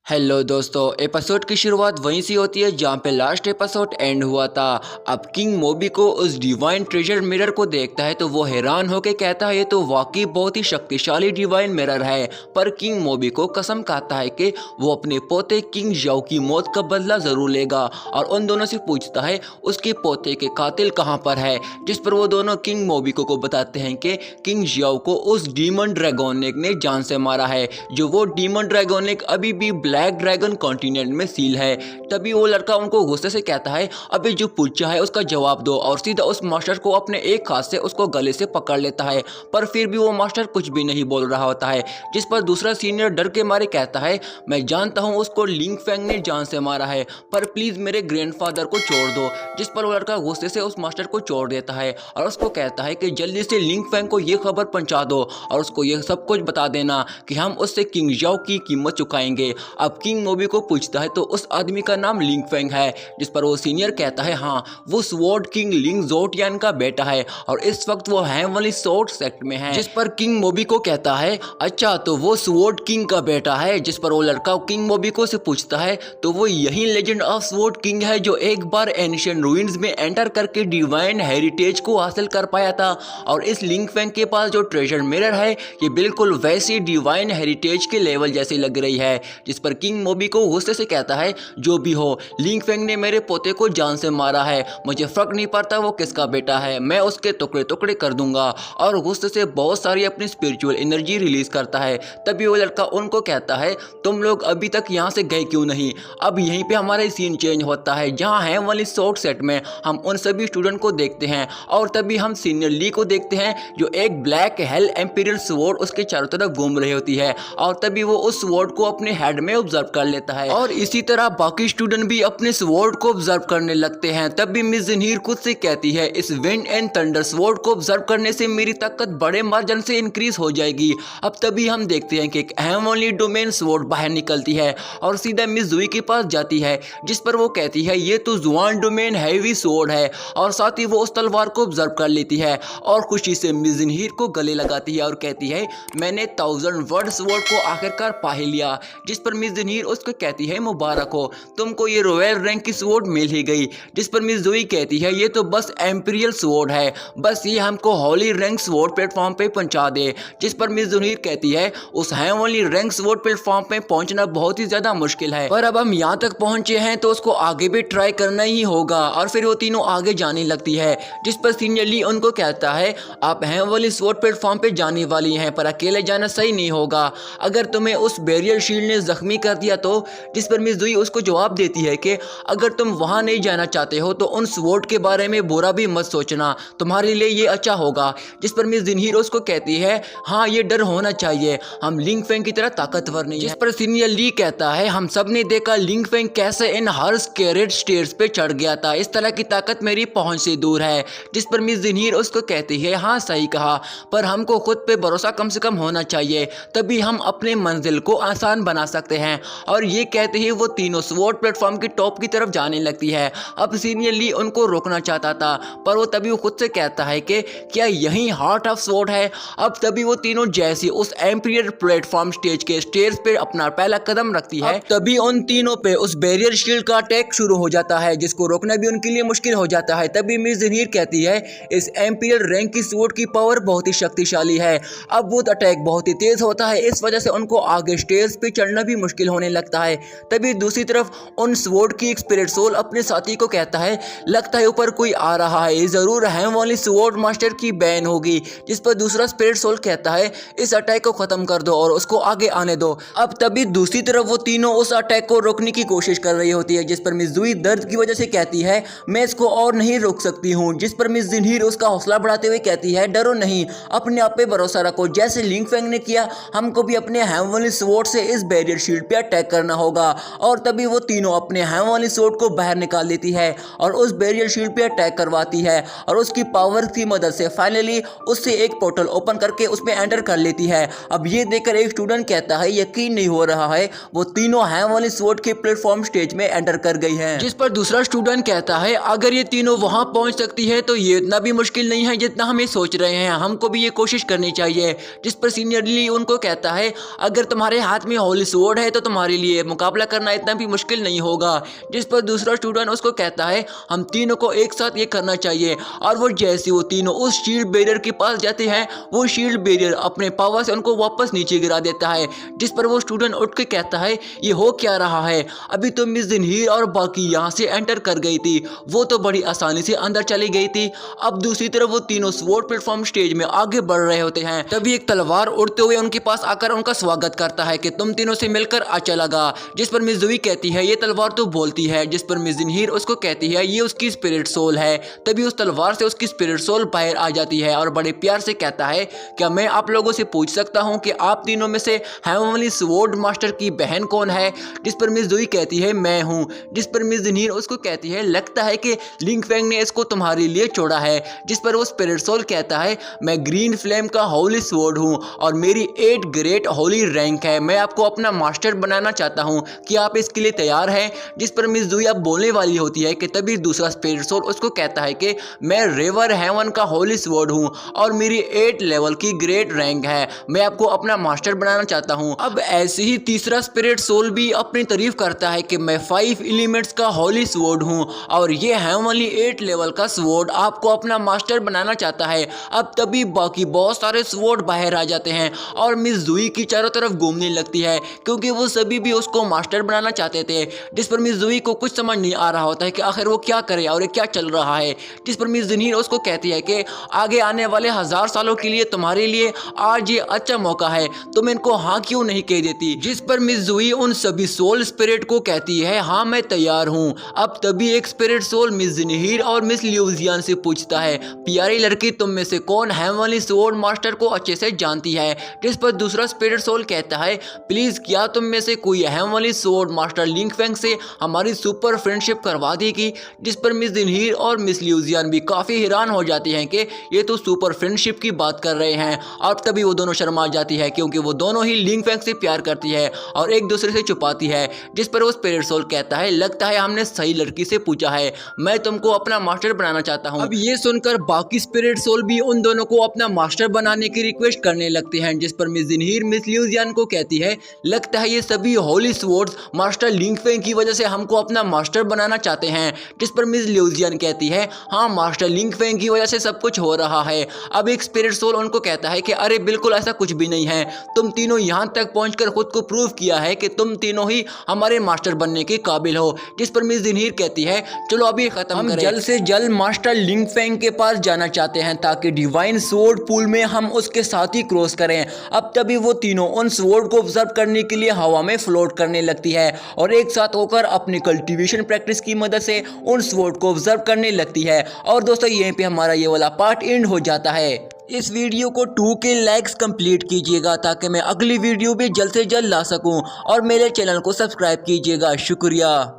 Hello दोस्तों, episode की शुरुआत वहीं से होती है जहाँ पे लास्ट एपिसोड एंड हुआ था। अब किंग मोबी को उस डिवाइन ट्रेजर मिरर को देखता है तो वो हैरान होकर कहता है ये तो वाकई बहुत ही शक्तिशाली डिवाइन मिरर है। पर किंग मोबी को कसम खाता है कि वो अपने पोते किंग जाओ की मौत का बदला जरूर लेगा और उन दोनों से पूछता है उसके पोते के कातिल कहाँ पर है, जिस पर वो दोनों किंग मोबी को बताते हैं कि किंग जाओ को उस डीमन ड्रैगोनिक ने जान से मारा है। जो वो डीमन ड्रैगोनिक अभी भी ब्लैक ड्रैगन कॉन्टिनेंट में सील है। तभी वो लड़का उनको गुस्से से कहता है अभी जो पूछा है उसका जवाब दो, और सीधा उस मास्टर को अपने एक हाथ से उसको गले से पकड़ लेता है। पर फिर भी वो मास्टर कुछ भी नहीं बोल रहा होता है, जिस पर दूसरा सीनियर डर के मारे कहता है मैं जानता हूँ उसको लिंग फेंग ने जान से मारा है, पर प्लीज मेरे ग्रैंडफादर को छोड़ दो। जिस पर वो लड़का गुस्से से उस मास्टर को छोड़ देता है और उसको कहता है कि जल्दी से लिंग फेंग को ये खबर पहुंचा दो और उसको ये सब कुछ बता देना कि हम उससे किंग जाओ की कीमत चुकाएंगे। अब किंग मोबी को पूछता है तो उस आदमी का नाम लिंग फेंग है, जिस पर वो सीनियर कहता है हाँ वो स्वॉर्ड किंग लिंग जोटियान का बेटा है और इस वक्त वो हेवनली स्वॉर्ड सेक्ट में है। जिस पर किंग मोबी को कहता है अच्छा तो वो स्वॉर्ड किंग का बेटा है। जिस पर वो लड़का किंग मोबी को से पूछता है तो वो यही लेजेंड ऑफ स्वॉर्ड किंग है जो एक बार एंशिएंट रूइंस में एंटर करके डिवाइन हेरिटेज को हासिल कर पाया था। और इस लिंग फेंग के पास जो ट्रेजर मिरर है ये बिल्कुल वैसी डिवाइन हेरिटेज के लेवल जैसी लग रही है। जिस पर किंग मोबी को गुस्से से कहता है जो भी हो लिंग फेंग ने मेरे पोते को जान से मारा है, मुझे फर्क नहीं पड़ता वो किसका बेटा है, मैं उसके टुकड़े टुकड़े कर दूंगा। और गुस्से से बहुत सारी अपनी स्पिरिचुअल एनर्जी रिलीज करता है। तभी वो लड़का उनको कहता है तुम लोग अभी तक यहाँ से गए क्यों नहीं। अब यहीं पे हमारा सीन चेंज होता है जहाँ है वाली शॉर्ट सेट में हम उन सभी स्टूडेंट को देखते हैं और तभी हम सीनियर ली को देखते हैं जो एक ब्लैक हेल एम्पीरियल स्वॉर्ड उसके चारों तरफ घूम रही होती है और तभी वो उस स्वॉर्ड को अपने हेड में ऑब्जर्व कर लेता है और इसी तरह बाकी स्टूडेंट भी अपने स्वॉर्ड को ऑब्जर्व करने लगते हैं। तभी मिस ज़हीर खुद से कहती है इस विंड एंड थंडर स्वॉर्ड को ऑब्जर्व करने से मेरी ताकत बड़े मार्जिन से इंक्रीज हो जाएगी। अब तभी हम देखते हैं कि एक हेवनली डोमेन स्वॉर्ड बाहर निकलती है और सीधा मिस ज़ुई के पास जाती है, जिस पर वो कहती है ये तो जुआन डोमेन हैवी स्वॉर्ड है और साथ ही वो उस तलवार को ऑब्जर्व कर लेती है और खुशी से मिस ज़हीर को गले लगाती है और कहती है मैंने 1000 वर्ड स्वॉर्ड को आखिरकार पा ही लिया। जिस पर मिस ज़हीर उसको कहती है मुबारक हो, तुमको ये रॉयल रैंक की स्वॉर्ड मिल ही गई। जिस पर मिस ज़ुई कहती है ये तो बस एम्पीरियल स्वॉर्ड है, बस ये हमको हॉली रैंक स्वॉर्ड प्लेटफॉर्म पे पहुंचा दे। जिस पर मिस ज़हीर कहती है उस हेवनली रैंक स्वॉर्ड प्लेटफॉर्म पे पहुंचना बहुत ही ज्यादा मुश्किल है, पर अब हम यहाँ तक पहुंचे हैं तो उसको आगे भी ट्राई करना ही होगा। और फिर वो तीनों आगे जाने लगती है, जिस पर सीनियर ली उनको कहता है आप हेवनली स्वॉर्ड प्लेटफॉर्म पे जाने वाली हैं पर अकेले जाना सही नहीं होगा, अगर तुम्हें उस बैरियर शील्ड ने जख्मी कर दिया तो। जिस पर मिस ज़ुई उसको जवाब देती है कि अगर तुम वहां नहीं जाना चाहते हो तो उन स्वॉर्ड के बारे में बुरा भी मत सोचना, तुम्हारे लिए ये अच्छा होगा। जिस पर मिस ज़हीर उसको कहती है हाँ ये डर होना चाहिए, हम लिंग फेंग की तरह ताकतवर नहीं है। जिस पर सीनियर ली कहता है हम सब ने देखा लिंग फेंग कैसे इन हर स्केरेड स्टेयर्स पे चढ़ गया था, इस तरह की ताकत मेरी पहुंच से दूर है। जिस पर मिस ज़हीर उसको कहती है हाँ सही कहा, पर हमको खुद पे भरोसा कम से कम होना चाहिए, तभी हम अपने मंजिल को आसान बना सकते हैं। और ये कहते ही वो तीनों स्वॉर्ड प्लेटफॉर्म की टॉप की तरफ जाने लगती है। अब सीनियर ली उनको रोकना चाहता था पर वो तभी वो खुद से कहता है कि क्या यही हार्ट ऑफ स्वॉर्ड है। अब तभी वो तीनों जैसे उस एम्पीरियल प्लेटफॉर्म स्टेज के स्टेयर्स पे अपना पहला कदम रखती है तभी उन तीनों पे उस बैरियर शील्ड का अटैक शुरू हो जाता है, जिसको रोकना भी उनके लिए मुश्किल हो जाता है। तभी मिस ज़हीर कहती है इस एम्पीरियल रैंक की स्वॉर्ड की पावर बहुत ही शक्तिशाली है। अब वो अटैक बहुत ही तेज होता है, इस वजह से उनको आगे स्टेयर्स पे चढ़ना भी मुश्किल होने लगता है। तभी दूसरी तरफ उन स्वॉर्ड की एक स्पिरिट सोल अपने साथी को कहता है लगता है ऊपर कोई आ रहा है, जरूर हेवनली स्वॉर्ड मास्टर की बैन होगी। जिस पर दूसरा स्पिरिट सोल कहता है इस अटैक को खत्म कर दो और उसको आगे आने दो। अब तभी दूसरी तरफ वो तीनों उस अटैक को रोकने की कोशिश कर रही होती है, जिस पर मिस ज़ुई दर्द की वजह से कहती है मैं इसको और नहीं रोक सकती हूँ। जिस पर मिस ज़हीर उसका हौसला बढ़ाते हुए कहती है डरो नहीं, अपने आप पे भरोसा रखो, जैसे लिंग फेंग ने किया हमको भी अपने हेवनली स्वॉर्ड से इस बैरियर शील्ड पे अटैक करना होगा। और तभी वो तीनों अपने हेवनली स्वॉर्ड को बाहर निकाल देती है और उस बैरियर शील्ड पे अटैक करवाती है और उसकी पावर की मदद से फाइनली उससे एक पोर्टल ओपन करके उसमें एंटर कर लेती है। अब ये देखकर एक स्टूडेंट कहता है यकीन नहीं हो रहा है वो तीनों हेवनली स्वॉर्ड के प्लेटफॉर्म स्टेज में एंटर कर गई हैं। जिस पर दूसरा स्टूडेंट कहता है अगर ये तीनों वहां पहुंच सकती है तो ये इतना भी मुश्किल नहीं है जितना हम ये सोच रहे हैं, हमको भी ये कोशिश करनी चाहिए। जिस पर सीनियर ली उनको कहता है अगर तुम्हारे हाथ में होली स्वॉर्ड है तो तुम्हारे लिए मुकाबला करना इतना भी मुश्किल नहीं होगा। जिस पर दूसरा स्टूडेंट उसको कहता है हम तीनों को एक साथ ये करना चाहिए। और वो जैसे वो तीनों उस शील्ड बैरियर के पास जाते हैं, वो शील्ड बैरियर अपने पावर से उनको वापस नीचे गिरा देता है। जिस पर वो स्टूडेंट उठ के कहता है ये हो क्या रहा है, अभी तो मिस ज़हीर और बाकी यहाँ से एंटर कर गई थी, वो तो बड़ी आसानी से अंदर चली गई थी। अब दूसरी तरफ वो तीनों स्वॉर्ड प्लेटफॉर्म स्टेज में आगे बढ़ रहे होते हैं। तभी एक तलवार उड़ते हुए उनके पास आकर उनका स्वागत करता है कि तुम तीनों से मिलकर अच्छा लगा। जिस पर मिस ज़ूई कहती है ये तलवार तो बोलती है। जिस पर मिस ज़हीर उसको कहती है ये उसकी स्पिरिट सोल है। तभी उस तलवार से उसकी स्पिरिट सोल बाहर आ जाती है और बड़े प्यार से कहता है क्या मैं आप लोगों से पूछ सकता हूँ कि आप तीनों में से हेवनली स्वॉर्ड मास्टर की बहन कौन है। जिस पर मिस ज़ूई कहती है मैं हूँ। जिस पर मिस ज़हीर उसको कहती है लगता है कि लिंग फेंग ने इसको तुम्हारे लिए छोड़ा है। जिस पर वो स्पिरिट सोल कहता है मैं ग्रीन फ्लेम का होली स्वॉर्ड हूँ और मेरी 8 ग्रेट होली रैंक है, मैं आपको अपना मास्टर बनाना चाहता हूँ, कि आप इसके लिए तैयार हैं। जिस पर मिस ज़ूई अब बोलने वाली होती है कि तभी दूसरा स्पिरिट सोल उसको कहता है कि मैं रिवर हेवन का होली स्वॉर्ड हूँ और मेरी 8 लेवल की ग्रेट रैंक है, मैं आपको अपना मास्टर बनाना चाहता हूँ। अब ऐसे ही तीसरा स्पिरिट सोल भी अपनी तारीफ करता है कि मैं 5 एलिमेंट्स का होली स्वॉर्ड हूँ और ये हेवनली 8 लेवल का स्वॉर्ड आपको अपना मास्टर बनाना चाहता है। अब तभी बाकी बहुत सारे स्वॉर्ड बाहर आ जाते हैं और मिस ज़ूई की चारों तरफ घूमने लगती है क्योंकि वो सभी भी उसको मास्टर बनाना चाहते थे। जिस पर मिस ज़ूई को कुछ समझ नहीं आ रहा होता है कि आखिर वो क्या करे और ये क्या चल रहा है। जिस पर मिस ज़हीर उसको कहती है कि आगे आने वाले 1000 सालों के लिए तुम्हारे लिए आज ये अच्छा मौका है, तुम इनको हाँ क्यों नहीं कह देती। जिस पर मिस ज़ूई उन सभी सोल स्पिरिट को कहती है हाँ मैं तैयार हूँ। अब तभी एक स्पिरिट सोल मिस ज़हीर और मिस ल्यूजियान से पूछता है प्यारी लड़की तुम में से कौन हेवनली स्वॉर्ड मास्टर को अच्छे से जानती है। जिस पर दूसरा स्पिरिट सोल कहता है प्लीज क्या तुम में से कोई हेवनली स्वॉर्ड मास्टर लिंग फेंग से हमारी सुपर फ्रेंडशिप करवा देगी। जिस पर मिस ज़हीर और मिस ल्यूजियान भी काफी हैरान हो जाती हैं कि ये तो सुपर फ्रेंडशिप की बात कर रहे हैं। और तभी वो दोनों शर्मा जाती है क्योंकि वो दोनों ही लिंग फेंग से प्यार करती है और एक दूसरे से छुपाती है। जिस पर वो स्पिरिट सोल कहता है लगता है हमने सही लड़की से पूछा है, मैं तुमको अपना मास्टर बनाना चाहता हूँ। अब ये सुनकर बाकी स्पिरिट सोल भी उन दोनों को अपना मास्टर बनाने की रिक्वेस्ट करने लगते हैं। जिस पर मिस ज़हीर मिस ल्यूजियान को कहती है लगता है ये सभी होली स्वॉर्ड्स मास्टर लिंग फेंग की वजह से हमको अपना मास्टर बनाना चाहते हैं। जिस पर मिस ल्यूजियान कहती है हाँ मास्टर लिंग फेंग की वजह से सब कुछ हो रहा है। अब एक स्पिरिट सोल उनको कहता है कि अरे बिल्कुल ऐसा कुछ भी नहीं है, तुम तीनों यहाँ तक पहुंचकर खुद को प्रूव किया है कि तुम तीनों ही हमारे मास्टर बनने के काबिल हो। जिस पर मिस ज़हीर कहती है चलो अभी खत्म करें, जल्द से जल्द मास्टर लिंग फेंग के पास जाना चाहते हैं ताकि डिवाइन स्वॉर्ड पूल में हम उसके साथ ही क्रॉस करें। अब तभी वो तीनों उन स्वॉर्ड को ऑब्जर्व करने के लिए हवा में फ्लोट करने लगती है और एक साथ होकर अपनी कल्टीवेशन प्रैक्टिस की मदद से उन स्वॉर्ड को ऑब्जर्व करने लगती है। और दोस्तों यहीं पे हमारा ये वाला पार्ट एंड हो जाता है। इस वीडियो को 2 के लाइक्स कंप्लीट कीजिएगा ताकि मैं अगली वीडियो भी जल्द से जल्द ला सकूं और मेरे चैनल को सब्सक्राइब कीजिएगा। शुक्रिया।